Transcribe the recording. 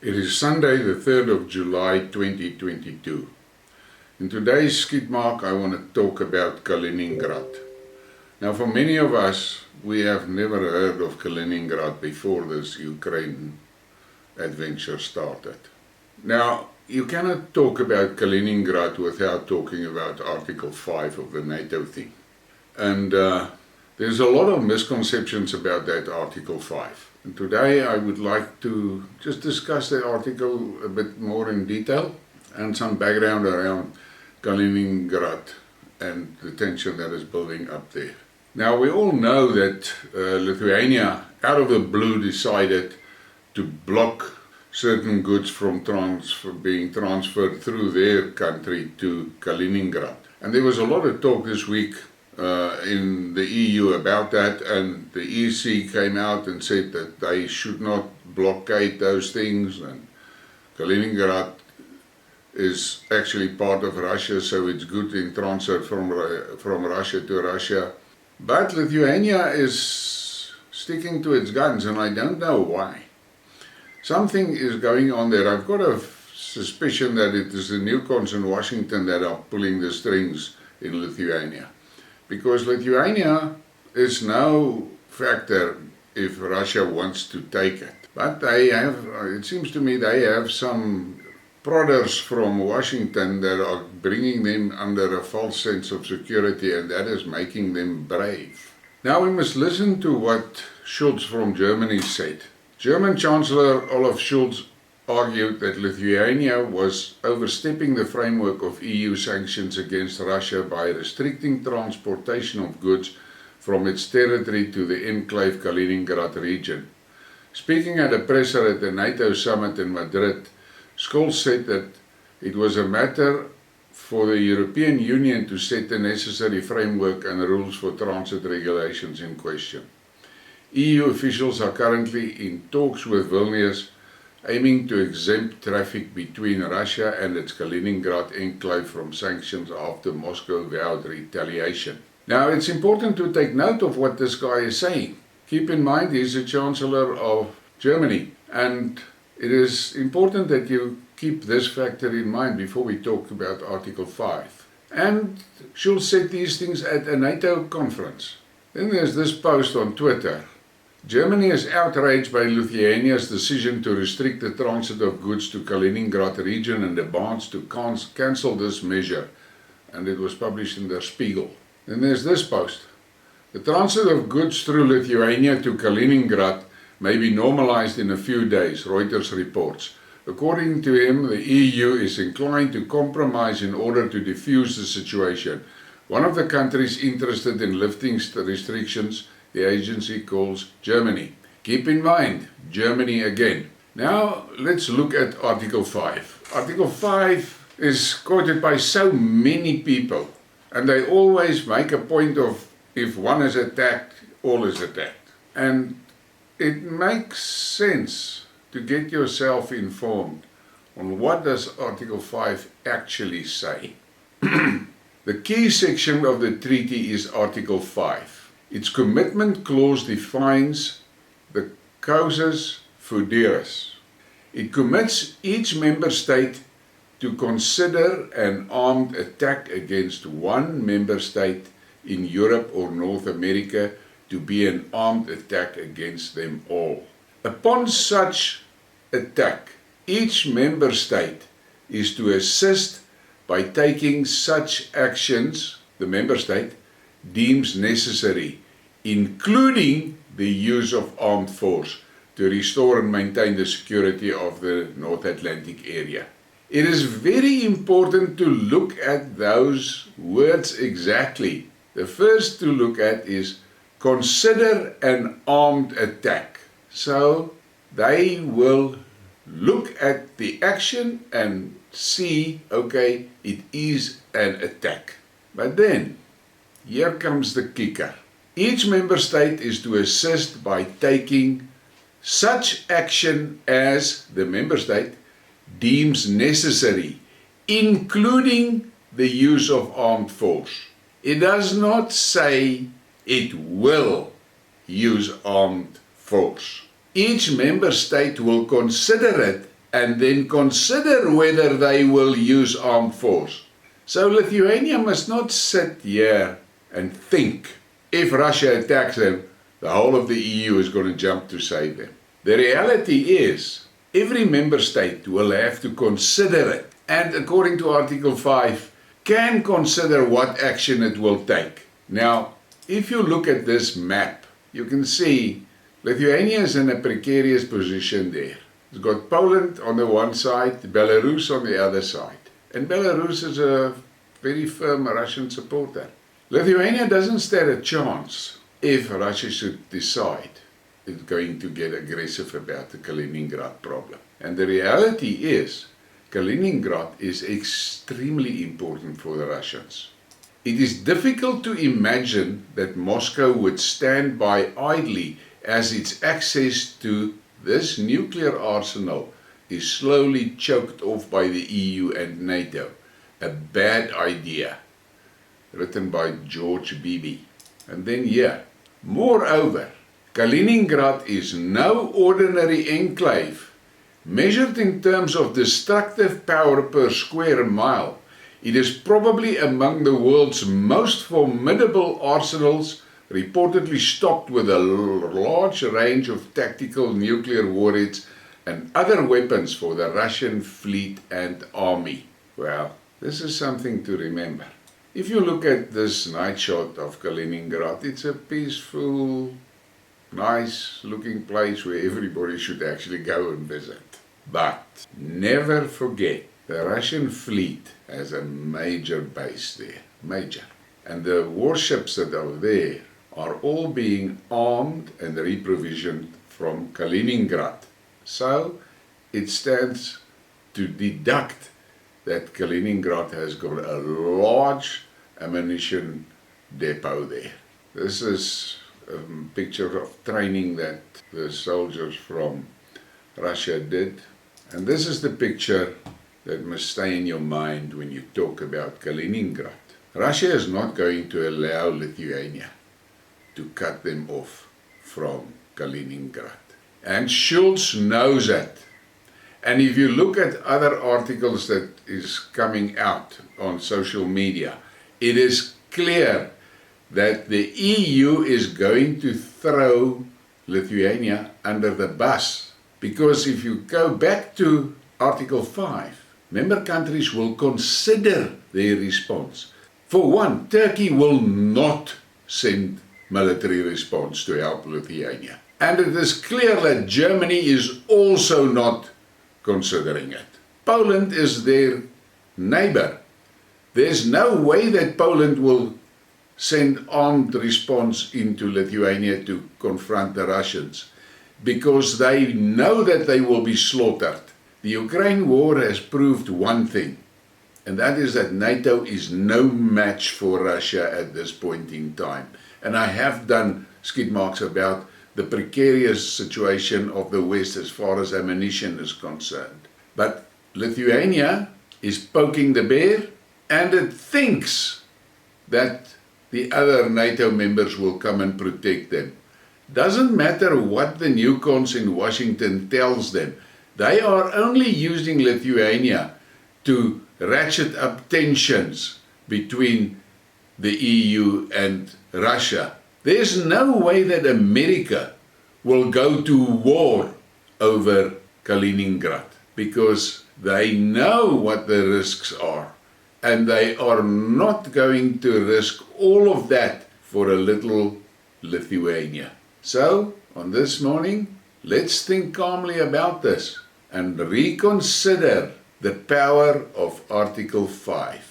It is Sunday, the 3rd of July 2022. In today's Skidmark, I want to talk about Kaliningrad. Now, for many of us, we have never heard of Kaliningrad before this Ukraine adventure started. Now, you cannot talk about Kaliningrad without talking about Article 5 of the Nato thing. And there's a lot of misconceptions about that Article 5. And today I would like to just discuss that article a bit more in detail and some background around Kaliningrad and the tension that is building up there. Now, we all know that Lithuania, out of the blue, decided to block certain goods from being transferred through their country to Kaliningrad. And there was a lot of talk this week in the EU about that, and the EC came out and said that they should not blockade those things, and Kaliningrad is actually part of Russia, so it's good in transit from Russia to Russia. But Lithuania is sticking to its guns, and I don't know why. Something is going on there. I've got a suspicion that it is the newcons in Washington that are pulling the strings in Lithuania. Because Lithuania is no factor if Russia wants to take it. But they have, it seems to me, they have some prodders from Washington that are bringing them under a false sense of security, and that is making them brave. Now we must listen to what Scholz from Germany said. German Chancellor Olaf Scholz argued that Lithuania was overstepping the framework of EU sanctions against Russia by restricting transportation of goods from its territory to the enclave Kaliningrad region. Speaking at a presser at the Nato summit in Madrid, Scholz said that it was a matter for the European Union to set the necessary framework and rules for transit regulations in question. EU officials are currently in talks with Vilnius, aiming to exempt traffic between Russia and its Kaliningrad enclave from sanctions after Moscow vowed retaliation. Now, it's important to take note of what this guy is saying. Keep in mind, he's the Chancellor of Germany, and it is important that you keep this factor in mind before we talk about Article 5. And Scholz said these things at a NATO conference. Then there's this post on Twitter. Germany is outraged by Lithuania's decision to restrict the transit of goods to Kaliningrad region and demands to cancel this measure. And it was published in Der Spiegel. Then there's this post. The transit of goods through Lithuania to Kaliningrad may be normalized in a few days, Reuters reports. According to him, the EU is inclined to compromise in order to defuse the situation. One of the countries interested in lifting restrictions, the agency calls Germany. Keep in mind, Germany again. Now, let's look at Article 5. Article 5 is quoted by so many people, and they always make a point of if one is attacked, all is attacked. And it makes sense to get yourself informed on what does Article 5 actually say. The key section of the treaty is Article 5. Its commitment clause defines the causes futuras. It commits each member state to consider an armed attack against one member state in Europe or North America to be an armed attack against them all. Upon such attack, each member state is to assist by taking such actions the member state deems necessary, including the use of armed force to restore and maintain the security of the North Atlantic area. It is very important to look at those words exactly. The first to look at is consider an armed attack. So they will look at the action and see, okay, it is an attack. But then, here comes the kicker. Each member state is to assist by taking such action as the member state deems necessary, including the use of armed force. It does not say it will use armed force. Each member state will consider it and then consider whether they will use armed force. So Lithuania must not sit here and think if Russia attacks them, the whole of the EU is going to jump to save them. The reality is, every member state will have to consider it, and according to Article 5, can consider what action it will take. Now, if you look at this map, you can see Lithuania is in a precarious position there. It's got Poland on the one side, Belarus on the other side. And Belarus is a very firm Russian supporter. Lithuania doesn't stand a chance if Russia should decide it's going to get aggressive about the Kaliningrad problem. And the reality is, Kaliningrad is extremely important for the Russians. It is difficult to imagine that Moscow would stand by idly as its access to this nuclear arsenal is slowly choked off by the EU and Nato. A bad idea. Written by George Beebe. And then here, moreover, Kaliningrad is no ordinary enclave. Measured in terms of destructive power per square mile, it is probably among the world's most formidable arsenals, reportedly stocked with a large range of tactical nuclear warheads and other weapons for the Russian fleet and army. Well, this is something to remember. If you look at this night shot of Kaliningrad, it's a peaceful, nice looking place where everybody should actually go and visit. But never forget, the Russian fleet has a major base there, major. And the warships that are there are all being armed and reprovisioned from Kaliningrad. So it stands to deduct that Kaliningrad has got a large ammunition depot there. This is a picture of training that the soldiers from Russia did. And this is the picture that must stay in your mind when you talk about Kaliningrad. Russia is not going to allow Lithuania to cut them off from Kaliningrad. And Schulz knows that. And if you look at other articles that is coming out on social media, it is clear that the EU is going to throw Lithuania under the bus. Because if you go back to Article 5, member countries will consider their response. For one, Turkey will not send military response to help Lithuania. And it is clear that Germany is also not considering it. Poland is their neighbor. There's no way that Poland will send armed response into Lithuania to confront the Russians, because they know that they will be slaughtered. The Ukraine war has proved one thing, and that is that NATO is no match for Russia at this point in time. And I have done Skidmarks about the precarious situation of the West as far as ammunition is concerned. But Lithuania is poking the bear, and it thinks that the other NATO members will come and protect them. Doesn't matter what the newcons in Washington tells them. They are only using Lithuania to ratchet up tensions between the EU and Russia. There's no way that America will go to war over Kaliningrad, because they know what the risks are, and they are not going to risk all of that for a little Lithuania. So, on this morning, let's think calmly about this and reconsider the power of Article 5.